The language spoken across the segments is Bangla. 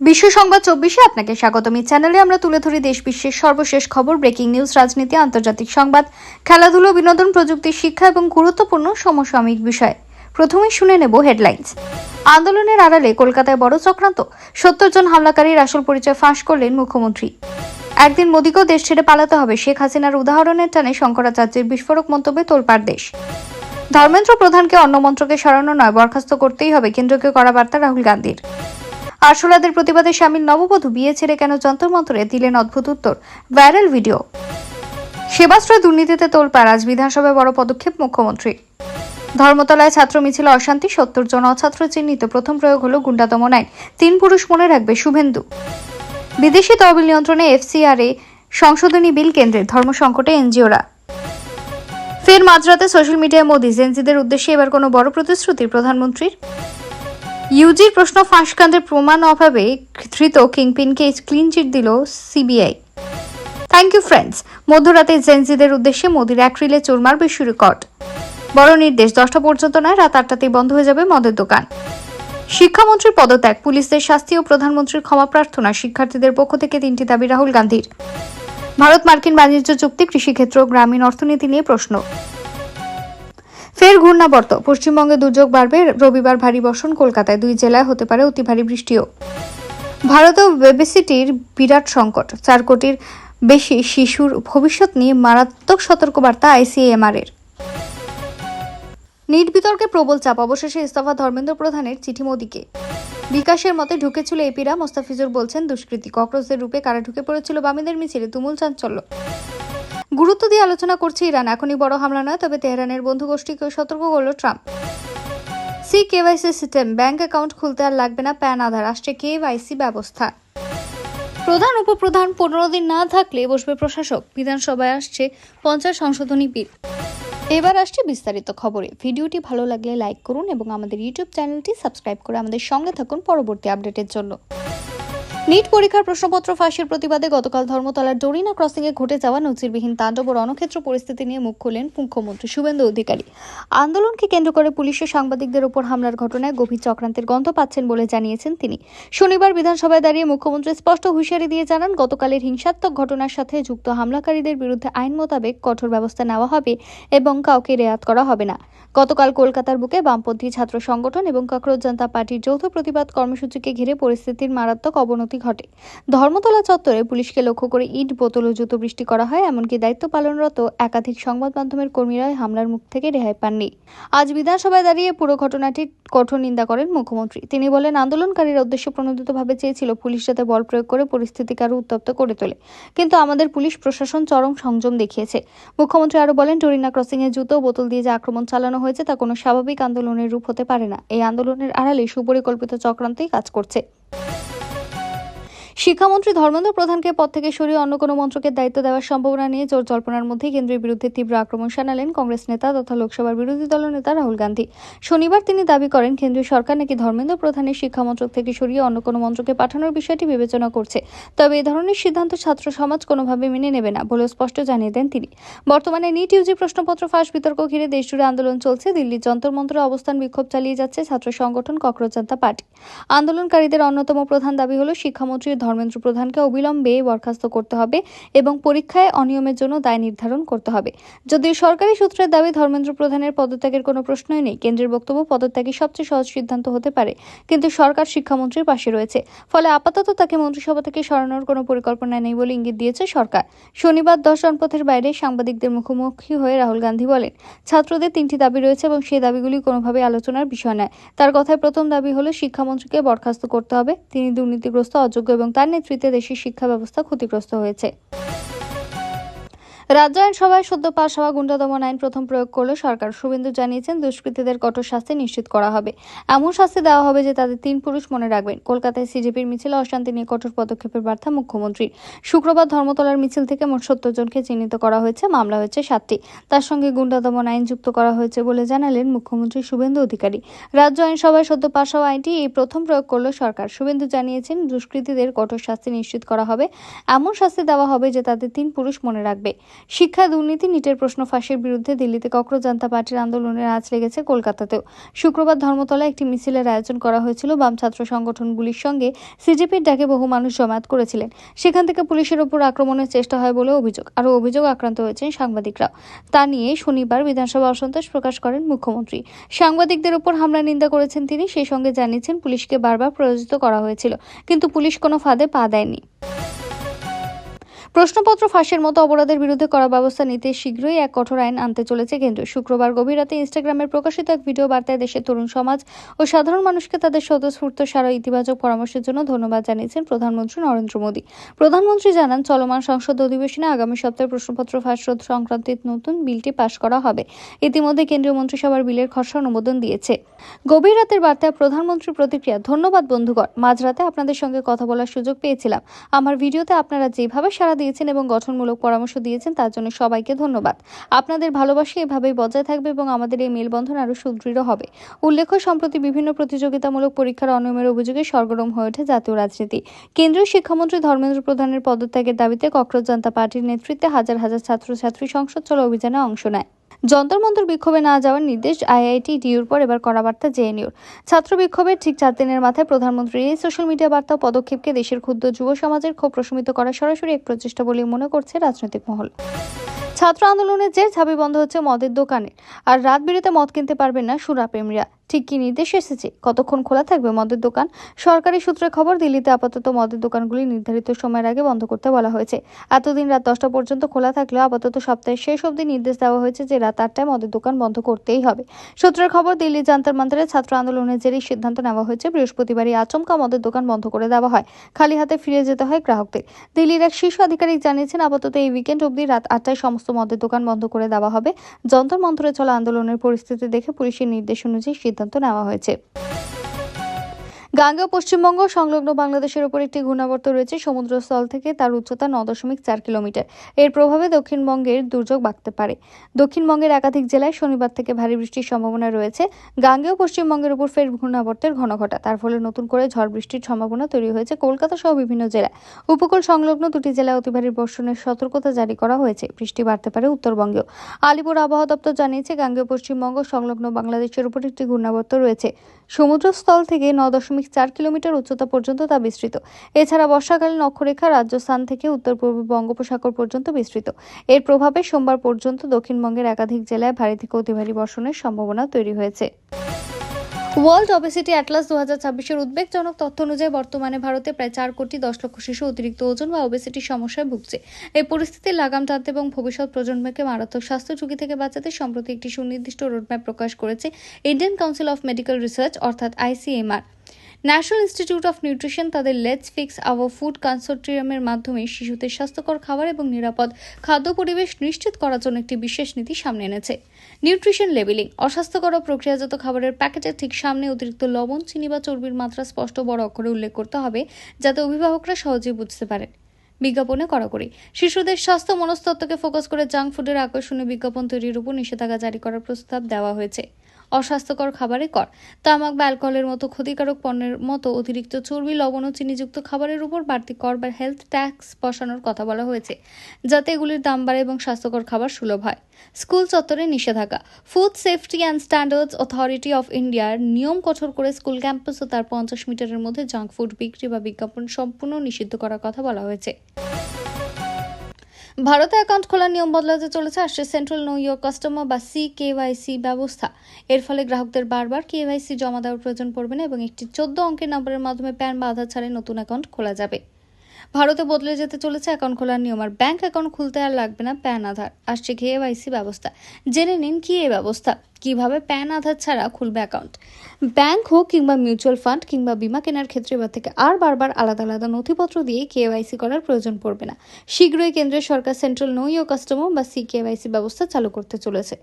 বিশ্ব সংবাদ 24-এ আপনাকে স্বাগতম। এই চ্যানেলে আমরা তুলে ধরি দেশ বিশ্বের সর্বশেষ খবর, ব্রেকিং নিউজ, রাজনীতি, আন্তর্জাতিক সংবাদ, খেলাধুলো, বিনোদন, প্রযুক্তি, শিক্ষা এবং গুরুত্বপূর্ণ সমসাময়িক বিষয়। প্রথমেই শুনে নেব হেডলাইন্স। আন্দোলনের আড়ালে কলকাতায় বড় চক্রান্ত, 70 জন হামলাকারীর আসল পরিচয় ফাঁস করলেন মুখ্যমন্ত্রী। একদিন মোদীকেও দেশ ছেড়ে পালাতে হবে, শেখ হাসিনার উদাহরণের টানে শঙ্করাচার্যের বিস্ফোরক মন্তব্যে তোলপাড় দেশ। ধর্মেন্দ্র প্রধানকে অন্য মন্ত্রকে সরানো নয়, বরখাস্ত করতেই হবে, কেন্দ্রকে করা বার্তা রাহুল গান্ধীর। আরশোলাদের প্রতিবাদে সামিল নববধূ বিয়ে ছেড়ে কেন যন্তর মন্তরে, দিলেন অদ্ভুত উত্তর, ভাইরাল ভিডিও। সেবাশ্রয় দুর্নীতিতে তোলপাড়, আজ বিধানসভায় বড় পদক্ষেপ মুখ্যমন্ত্রী। ধর্মতলায় ছাত্র মিছিলে অশান্তি, 70 জন অছাত্র চিহ্নিত, প্রথম প্রয়োগ হলো গুন্ডা দমন আইন, 3 পুরুষ মনে রাখবে শুভেন্দু। বিদেশি তহবিল নিয়ন্ত্রণে এফসিআরএ সংশোধনী বিল কেন্দ্রের, ধর্ম সংকটে এনজিওরা। ফের মাঝরাতে সোশ্যাল মিডিয়ায় মোদি, জেনজিদের উদ্দেশ্যে এবার কোনো বড় প্রতিশ্রুতি প্রধানমন্ত্রীর। ইউজির প্রশ্ন ফাঁসকাণ্ডের প্রমাণ অভাবে ধৃত কিংপিনকে ক্লিন চিট দিল সিবিআই। Thank you friends. মধ্যরাতে জেনজিদের উদ্দেশ্যে মোদির এক রিলে চোরমার বিশ্ব রেকর্ড। বড় নির্দেশ, 10টা পর্যন্ত নয়, রাত 8টাতেই বন্ধ হয়ে যাবে মদের দোকান। শিক্ষামন্ত্রীর পদত্যাগ, পুলিশদের শাস্তি ও প্রধানমন্ত্রীর ক্ষমা প্রার্থনা, শিক্ষার্থীদের পক্ষ থেকে 3টি দাবি রাহুল গান্ধীর। ভারত মার্কিন বাণিজ্য চুক্তি, কৃষিক্ষেত্র, গ্রামীণ অর্থনীতি নিয়ে প্রশ্ন। ফের ঘূর্ণাবর্ত, পশ্চিমবঙ্গে দুর্যোগ বাড়বে, রবিবার ভারী বর্ষণ, কলকাতায় 2 জেলায় হতে পারে অতি ভারী বৃষ্টিও। ভারত ও বেবিসিটির বিরাট সংকট, 4 কোটির বেশি শিশুর ভবিষ্যৎ নিয়ে মারাত্মক সতর্কবার্তা আইসিএমআর-এর। নিট বিতর্কে প্রবল চাপ, অবশেষে ইস্তফা ধর্মেন্দ্র প্রধানের, চিঠি মোদীকে। বিকাশের মতে ঢুকেছিল এপিরা, মোস্তাফিজুর বলছেন দুষ্কৃতী, ককরোচদের রূপে কারা ঢুকে পড়েছিল বামেদের মিছিলে, তুমুল চাঞ্চল্য। গুরুত্ব দিয়ে আলোচনা করছে ইরান, এখনই বড় হামলা নয়, তবে তেহরানের বন্ধু গোষ্ঠীকেও সতর্ক করল Trump. KYC system, bank account খুলতে আর লাগবে না প্যান আধার, আসছে কেওয়াইসি ব্যবস্থা। প্রধান উপপ্রধান 15 দিন না থাকলে বসবে প্রশাসক, বিধানসভায় আসছে 50 সংশোধনী বিল। এবার আসছে বিস্তারিত খবরে। ভিডিওটি ভালো লাগলে লাইক করুন এবং আমাদের ইউটিউব চ্যানেলটি সাবস্ক্রাইব করে আমাদের সঙ্গে থাকুন পরবর্তী আপডেটের জন্য। নিট পরীক্ষার প্রশ্নপত্র ফাঁসের প্রতিবাদে গতকাল ধর্মতলার ডোরিনা ক্রসিংয়ে ঘটে যাওয়া নজিরবিহীন তাণ্ডব ও রণক্ষেত্র পরিস্থিতি নিয়ে মুখ খুললেন মুখ্যমন্ত্রী শুভেন্দু অধিকারী। আন্দোলনকে কেন্দ্র করে পুলিশের সাংবাদিকদের উপর হামলার ঘটনায় গভীর চক্রান্তের গন্ধ পাচ্ছেন বলে জানিয়েছেন তিনি। শনিবার বিধানসভায় দাঁড়িয়ে মুখ্যমন্ত্রী স্পষ্ট হুঁশিয়ারি দিয়ে জানান, গতকালের হিংসাত্মক ঘটনার সাথে যুক্ত হামলাকারীদের বিরুদ্ধে আইন মোতাবেক কঠোর ব্যবস্থা নেওয়া হবে এবং কাউকে রেয়াত করা হবে না। গতকাল কলকাতার বুকে বামপন্থী ছাত্র সংগঠন এবং ককরোচ জনতা পার্টির যৌথ প্রতিবাদ কর্মসূচিকে ঘিরে পরিস্থিতির মারাত্মক অবনতি ঘটে। ধর্মতলা চত্বরে পুলিশকে লক্ষ্য করে ইট, বোতল ও জুতো বৃষ্টি করা হয়, এমনকি দায়িত্ব পালনরত একাধিক সংবাদ মাধ্যমের কর্মীরা হামলার মুখ থেকে রেহাই পাননি। আজ বিধানসভায় দাঁড়িয়ে পুরো ঘটনাটির কঠোর নিন্দা করেন মুখ্যমন্ত্রী। তিনি বলেন, আন্দোলনকারীরা উদ্দেশ্য প্রণোদিতভাবে চেয়েছিল পুলিশ যাতে বল প্রয়োগ করে পরিস্থিতিকে আরও উত্তপ্ত করে তোলে, কিন্তু আমাদের পুলিশ প্রশাসন চরম সংযম দেখিয়েছে। মুখ্যমন্ত্রী আরও বলেন, ডোরিনা ক্রসিংয়ে জুতো ও বোতল দিয়ে যে আক্রমণ চালানো হয়েছে তা কোনো স্বাভাবিক আন্দোলনের রূপ হতে পারে না। এই আন্দোলনের আড়ালে সুপরিকল্পিত চক্রান্তই কাজ করছে। শিক্ষামন্ত্রী ধর্মেন্দ্র প্রধানকে পদ থেকে সরিয়ে অন্য কোনো মন্ত্রকের দায়িত্ব দেওয়ার সম্ভাবনা নিয়ে জোর জল্পনার মধ্যেই কেন্দ্রের বিরুদ্ধে তীব্র আক্রমণ শানালেন কংগ্রেস নেতা তথা লোকসভার বিরোধী দলনেতা রাহুল গান্ধী। শনিবার তিনি দাবি করেন, কেন্দ্রীয় সরকার নাকি ধর্মেন্দ্র প্রধানের শিক্ষামন্ত্রক থেকে সরিয়ে অন্য কোনো মন্ত্রকে পাঠানোর বিষয়টি বিবেচনা করছে, তবে এ ধরনের সিদ্ধান্ত ছাত্র সমাজ কোনোভাবে মেনে নেবে না বলেও স্পষ্ট জানিয়ে দেন তিনি। বর্তমানে নিট ইউজি প্রশ্নপত্র ফাঁস বিতর্ক ঘিরে দেশজুড়ে আন্দোলন চলছে। দিল্লির যন্তর মন্তরে অবস্থান বিক্ষোভ চালিয়ে যাচ্ছে ছাত্র সংগঠন ককরোচ জনতা পার্টি। আন্দোলনকারীদের অন্যতম প্রধান দাবি হল শিক্ষামন্ত্রী ধর্মেন্দ্র প্রধানকে অবিলম্বে বরখাস্ত করতে হবে এবং পরীক্ষায় অনিয়মের জন্য দায় নির্ধারণ করতে হবে। যদিও সরকারি সূত্রের দাবি, ধর্মেন্দ্র প্রধানের পদত্যাগের কোনো প্রশ্নই নেই। কেন্দ্রের বক্তব্য, পদত্যাগই সবচেয়ে সহজ সিদ্ধান্ত হতে পারে, কিন্তু সরকার শিক্ষামন্ত্রীর পাশে রয়েছে, ফলে আপাতত তাকে মন্ত্রিসভা থেকে সরানোর কোনো পরিকল্পনা নেই বলে ইঙ্গিত দিয়েছে সরকার। শনিবার 10 জনপথের বাইরে সাংবাদিকদের মুখোমুখি হয়ে রাহুল গান্ধী বলেন, ছাত্রদের 3টি দাবি রয়েছে এবং সেই দাবিগুলি কোনোভাবে আলোচনার বিষয় নয়। তার কথায় প্রথম দাবি হলো শিক্ষামন্ত্রীকে বরখাস্ত করতে হবে। তিনি দুর্নীতিগ্রস্ত, অযোগ্য এবং তার নেতৃত্বে দেশের শিক্ষা ব্যবস্থা ক্ষতিগ্রস্ত হয়েছে। রাজ্য আইনসভায় সদ্য পাশ হওয়া গুন্ডা দমন আইন প্রথম প্রয়োগ করল সরকার। শুভেন্দু জানিয়েছেন, দুষ্কৃতীদের কঠোর শাস্তি নিশ্চিত করা হবে, এমন শাস্তি দেওয়া হবে যে তাদের 3 পুরুষ মনে রাখবেন। কলকাতায় সিজেপির মিছিলে অশান্তি নিয়ে কঠোর পদক্ষেপের বার্তা মুখ্যমন্ত্রীর। শুক্রবার ধর্মতলার মিছিল থেকে মোট 70 জনকে চিহ্নিত করা হয়েছে, মামলা হয়েছে 7টি। তার সঙ্গে গুন্ডা দমন আইন যুক্ত করা হয়েছে বলে জানালেন মুখ্যমন্ত্রী শুভেন্দু অধিকারী। রাজ্য আইনসভায় সদ্য পাশ হওয়া আইনটি এই প্রথম প্রয়োগ করল সরকার। শুভেন্দু জানিয়েছেন, দুষ্কৃতীদের কঠোর শাস্তি নিশ্চিত করা হবে, এমন শাস্তি দেওয়া হবে যে তাদের 3 পুরুষ মনে রাখবে। শিক্ষা দুর্নীতি, নিটের প্রশ্ন ফাঁসের বিরুদ্ধে দিল্লিতে ককরোচ জনতা পার্টির আন্দোলনের আঁচ লেগেছে কলকাতাতেও। শুক্রবার ধর্মতলায় একটি মিছিলের আয়োজন করা হয়েছিল। বাম ছাত্র সংগঠনগুলির সঙ্গে সিজেপির ডাকে বহু মানুষ জমায়েত করেছিলেন। সেখান থেকে পুলিশের ওপর আক্রমণের চেষ্টা হয় বলে অভিযোগ। আরও অভিযোগ, আক্রান্ত হয়েছেন সাংবাদিকরাও। তা নিয়ে শনিবার বিধানসভা অসন্তোষ প্রকাশ করেন মুখ্যমন্ত্রী। সাংবাদিকদের ওপর হামলা নিন্দা করেছেন তিনি। সেই সঙ্গে জানিয়েছেন পুলিশকে বারবার প্ররোচিত করা হয়েছিল, কিন্তু পুলিশ কোনো ফাঁদে পা দেয়নি। প্রশ্নপত্র ফাঁসের মতো অপরাধের বিরুদ্ধে কড়া ব্যবস্থা নিতে শীঘ্রই এক কঠোর আইন আনতে চলেছে কেন্দ্র। শুক্রবার গভীর রাতে ইনস্টাগ্রামে প্রকাশিত এক ভিডিও বার্তায় দেশের তরুণ সমাজ ও সাধারণ মানুষকে তাদের স্বতঃস্ফূর্ত সারা ইতিবাচক পরামর্শের জন্য ধন্যবাদ জানিয়েছেন প্রধানমন্ত্রী নরেন্দ্র মোদী। প্রধানমন্ত্রী জানান, চলমান সংসদ অধিবেশনে আগামী সপ্তাহে প্রশ্নপত্র ফাঁস রোধ সংক্রান্ত নতুন বিলটি পাশ করা হবে। ইতিমধ্যে কেন্দ্রীয় মন্ত্রিসভার বিলের খসড়া অনুমোদন দিয়েছে। গভীর রাতের বার্তায় প্রধানমন্ত্রীর প্রতিক্রিয়া: ধন্যবাদ বন্ধুগণ, মাঝরাতে আপনাদের সঙ্গে কথা বলার সুযোগ পেয়েছিলাম। আমার ভিডিওতে আপনারা যেভাবে সাড়া দিয়েছেন এবং গঠনমূলক পরামর্শ দিয়েছেন তার জন্য সবাইকে ধন্যবাদ। আপনাদের ভালোবাসা এভাবেই বজায় থাকবে এবং আমাদের এই মেলবন্ধন আরও সুদৃঢ় হবে। উল্লেখ্য, সম্প্রতি বিভিন্ন প্রতিযোগিতামূলক পরীক্ষার অনিয়মের অভিযোগে সরগরম হয়ে ওঠে জাতীয় রাজনীতি। কেন্দ্রীয় শিক্ষামন্ত্রী ধর্মেন্দ্র প্রধানের পদত্যাগের দাবিতে ককরোচ জনতা পার্টির নেতৃত্বে হাজার হাজার ছাত্রছাত্রী সংসদ চলো অভিযানে অংশ নেয়। যন্তর মন্তর বিক্ষোভে না যাওয়ার নির্দেশ আইআইটি-ডিউর পর এবার কড়া বার্তা জেএনইউর। ছাত্র বিক্ষোভের ঠিক 4 দিনের মাথায় প্রধানমন্ত্রীর এই সোশ্যাল মিডিয়া বার্তা ও পদক্ষেপকে দেশের ক্ষুদ্র যুব সমাজের ক্ষোভ প্রশমিত করার সরাসরি এক প্রচেষ্টা বলে মনে করছে রাজনৈতিক মহল। ছাত্র আন্দোলনের জের ঝাঁপি বন্ধ হচ্ছে মদের দোকানে। আর রাত বিরেতে মদ কিনতে পারবেন না সুরাপ্রেমীরা। ঠিক কি নির্দেশ এসেছে? কতক্ষণ খোলা থাকবে মদের দোকান? সরকারি সূত্রে খবর, দিল্লিতে আপাতত মদের দোকানগুলি নির্ধারিত সময়ের আগে বন্ধ করতে বলা হয়েছে। এতদিন রাত 10টা পর্যন্ত খোলা থাকলেও আপাতত সপ্তাহের শেষ অবধি নির্দেশ দেওয়া হয়েছে যে রাত 8টায় মদের দোকান বন্ধ করতেই হবে। সূত্রের খবর, দিল্লি জান্তার মান্তারে ছাত্র আন্দোলনের জেরেই সিদ্ধান্ত নেওয়া হয়েছে। বৃহস্পতিবারই আচমকা মদের দোকান বন্ধ করে দেওয়া হয়। খালি হাতে ফিরে যেতে হয় গ্রাহকদের। দিল্লির এক শীর্ষ আধিকারিক জানিয়েছেন, আপাতত এই উইকেন্ড অবধি রাত 8টায় সমস্ত মদের দোকান বন্ধ করে দেওয়া হবে। যন্তর মন্তরে চলা আন্দোলনের পরিস্থিতি দেখে পুলিশের নির্দেশ অনুযায়ী সিদ্ধান্ত নেওয়া হয়েছে। গাঙ্গেয় পশ্চিমবঙ্গ সংলগ্ন বাংলাদেশের উপর একটি ঘূর্ণাবর্ত রয়েছে। সমুদ্রস্থল থেকে তার উচ্চতা 9.4 কিলোমিটার। এর প্রভাবে দক্ষিণবঙ্গের দুর্যোগ বাড়তে পারে। দক্ষিণবঙ্গের একাধিক জেলায় শনিবার থেকে ভারী বৃষ্টির সম্ভাবনা রয়েছে। গাঙ্গেয় পশ্চিমবঙ্গের উপর ফের ঘূর্ণাবর্তের ঘন ঘটা, তার ফলে নতুন করে ঝড় বৃষ্টির সম্ভাবনা তৈরি হয়েছে কলকাতা সহ বিভিন্ন জেলায়। উপকূল সংলগ্ন 2টি জেলায় অতি ভারী বর্ষণের সতর্কতা জারি করা হয়েছে। বৃষ্টি বাড়তে পারে উত্তরবঙ্গেও। আলিপুর আবহাওয়া দপ্তর জানিয়েছে, গাঙ্গেয় পশ্চিমবঙ্গ সংলগ্ন বাংলাদেশের উপর একটি ঘূর্ণাবর্ত রয়েছে। সমুদ্রস্থল থেকে 9.4 কিলোমিটার উচ্চতা পর্যন্ত তা বিস্তৃত। এছাড়া বর্ষাকালীন অক্ষরেখা রাজস্থান থেকে উত্তর পূর্ব বঙ্গোপসাগর পর্যন্ত বিস্তৃত। এর প্রভাবে সোমবার পর্যন্ত দক্ষিণবঙ্গের একাধিক জেলায় ভারী থেকে অতি ভারী বর্ষণের সম্ভাবনা তৈরি হয়েছে। ওয়ার্ল্ড ওবেসিটি অ্যাটলাস 2026-এর উদ্বেগজনক তথ্য অনুযায়ী বর্তমানে ভারতে প্রায় 4 কোটি 10 লক্ষ শিশু অতিরিক্ত ওজন বা ওবেসিটির সমস্যায় ভুগছে। এই পরিস্থিতির লাগাম টানতে এবং ভবিষ্যৎ প্রজন্মকে মারাত্মক স্বাস্থ্য ঝুঁকি থেকে বাঁচাতে সম্প্রতি একটি সুনির্দিষ্ট রোডম্যাপ প্রকাশ করেছে Indian council of medical research অর্থাৎ ICMR। National institute of nutrition তাদের লেটস ফিক্স আওয়ার ফুড কনসোর্টিয়ামের মাধ্যমে শিশুদের স্বাস্থ্যকর খাবার এবং নিরাপদ খাদ্য পরিবেশ নিশ্চিত করার জন্য একটি বিশেষ নীতি সামনে এনেছে। নিউট্রিশন লেবেলিং: অস্বাস্থ্যকর ও প্রক্রিয়াজাত খাবারের প্যাকেটের ঠিক সামনে অতিরিক্ত লবণ, চিনি বা চর্বির মাত্রা স্পষ্ট বড় অক্ষরে উল্লেখ করতে হবে, যাতে অভিভাবকরা সহজেই বুঝতে পারেন। বিজ্ঞাপনে কড়াকড়ি: শিশুদের স্বাস্থ্য মনস্তত্ত্বকে ফোকাস করে জাঙ্ক ফুডের আকর্ষণীয় বিজ্ঞাপন তৈরির উপর নিষেধাজ্ঞা জারি করার প্রস্তাব দেওয়া হয়েছে। অস্বাস্থ্যকর খাবারে কর: তামাক বা অ্যালকোহলের মতো ক্ষতিকারক পণ্যের মতো অতিরিক্ত চর্বি, লবণ ও চিনিযুক্ত খাবারের উপর বাড়তি কর বা হেলথ ট্যাক্স বসানোর কথা বলা হয়েছে, যাতে এগুলির দাম বাড়ে এবং স্বাস্থ্যকর খাবার সুলভ হয়। স্কুল চত্বরে নিষেধাজ্ঞা: food safety and standards authority of ইন্ডিয়ার নিয়ম কঠোর করে স্কুল ক্যাম্পাস ও তার 50 মিটারের মধ্যে জাঙ্ক ফুড বিক্রি বা বিজ্ঞাপন সম্পূর্ণ নিষিদ্ধ করার কথা বলা হয়েছে। ভারতে অ্যাকাউন্ট খোলার নিয়ম বদলাতে চলেছে। আসছে সেন্ট্রাল নো ইয়োর কাস্টমার বা CKYC ব্যবস্থা। এর ফলে গ্রাহকদের বারবার KYC জমা দেওয়ার প্রয়োজন পড়বে না এবং একটি 14 অঙ্কের নম্বরের মাধ্যমে প্যান বা আধার ছাড়াই নতুন অ্যাকাউন্ট খোলা যাবে। ভারতে বদলে যেতে চলেছে অ্যাকাউন্ট খোলার নিয়ম। আর ব্যাংক অ্যাকাউন্ট খুলতে আর লাগবে না প্যান, আধার। আসছে KYC ব্যবস্থা। জেনে নিন কি এই ব্যবস্থা, কিভাবে প্যান, আধার ছাড়া খুলবে অ্যাকাউন্ট। ব্যাংক হোক কিংবা মিউচুয়াল ফান্ড কিংবা বীমা কেনার ক্ষেত্রে এবার থেকে আর বারবার আলাদা আলাদা নথিপত্র দিয়ে KYC করার প্রয়োজন পড়বে না। শীঘ্রই কেন্দ্রের সরকার সেন্ট্রাল নো ইয়োর কাস্টমার বা CKYC ব্যবস্থা চালু করতে চলেছে।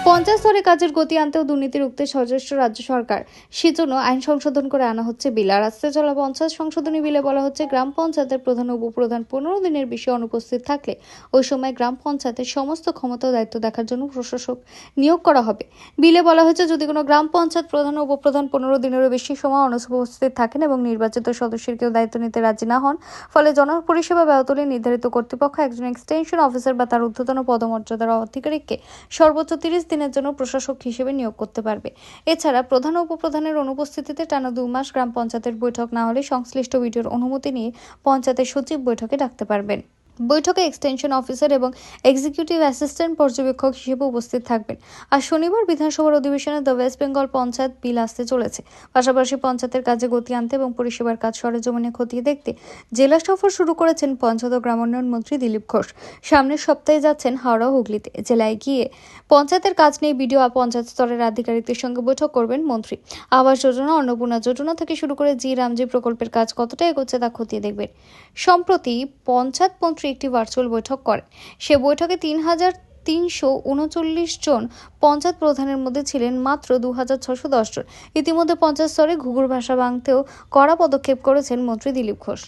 পঞ্চায়েত স্তরে কাজের গতি আনতে ও দুর্নীতি রুখতে সচেষ্ট রাজ্য সরকার, সেজন্য আইন সংশোধন করে আনা হচ্ছে বিল। আর আসতে চলা পঞ্চায়েত সংশোধনী বিলে বলা হচ্ছে, গ্রাম পঞ্চায়েতের প্রধান ও উপপ্রধান 15 দিনের বেশি অনুপস্থিত থাকলে ওই সময় গ্রাম পঞ্চায়েতের সমস্ত ক্ষমতা ও দায়িত্ব দেখার জন্য প্রশাসক নিয়োগ করা হবে। বিলে বলা হয়েছে, যদি কোনো গ্রাম পঞ্চায়েত প্রধান ও উপপ্রধান 15 দিনেরও বেশি সময় অনুপস্থিত থাকেন এবং নির্বাচিত সদস্যের কেউ দায়িত্ব নিতে রাজি না হন, ফলে জনপরিষেবা ব্যাহত হলে নির্ধারিত কর্তৃপক্ষ একজন এক্সটেনশন অফিসার বা তার ঊর্ধ্বতন পদমর্যাদার আধিকারিককে সর্বোচ্চ 30 দিনের জন্য প্রশাসক হিসেবে নিয়োগ করতে পারবে। এছাড়া প্রধান ও উপপ্রধানের অনুপস্থিতিতে টানা 2 মাস গ্রাম পঞ্চায়েতের বৈঠক না হলে সংশ্লিষ্ট ভিডিওর অনুমতি নিয়ে পঞ্চায়েতের সচিব বৈঠকে ডাকতে পারবেন। বৈঠকে এক্সটেনশন অফিসার এবং এক্সিকিউটিভ অ্যাসিস্ট্যান্ট পর্যবেক্ষক হিসেবে উপস্থিত থাকবেন। আর শনিবার বিধানসভার অধিবেশনে দ্য ওয়েস্ট বেঙ্গল পঞ্চায়েত বিল আসতে চলেছে। পাশাপাশি পঞ্চায়েতের কাজে গতি আনতে এবং পরিষেবার কাজ সরেজমিনে খতিয়ে দেখতে জেলা সফর শুরু করেছেন পঞ্চায়েত ও গ্রামোন্নয়ন মন্ত্রী দিলীপ ঘোষ। সামনের সপ্তাহে যাচ্ছেন হাওড়া হুগলিতে। জেলায় গিয়ে পঞ্চায়েতের কাজ নিয়ে বিডিও আর পঞ্চায়েত স্তরের আধিকারিকদের সঙ্গে বৈঠক করবেন মন্ত্রী। আবাস যোজনা, অন্নপূর্ণা যোজনা থেকে শুরু করে জি রামজি প্রকল্পের কাজ কতটা এগোচ্ছে তা খতিয়ে দেখবেন। সম্প্রতি পঞ্চায়েত মন্ত্রী একটি ভার্চুয়াল বৈঠক করেন। সে বৈঠকে 3,339 জন পঞ্চায়েত প্রধানের মধ্যে ছিলেন মাত্র 2,610 জন। ইতিমধ্যে পঞ্চায়েত স্তরে ঘুঘুর ভাষা ভাঙতেও কড়া পদক্ষেপ করেছেন মন্ত্রী দিলীপ ঘোষ।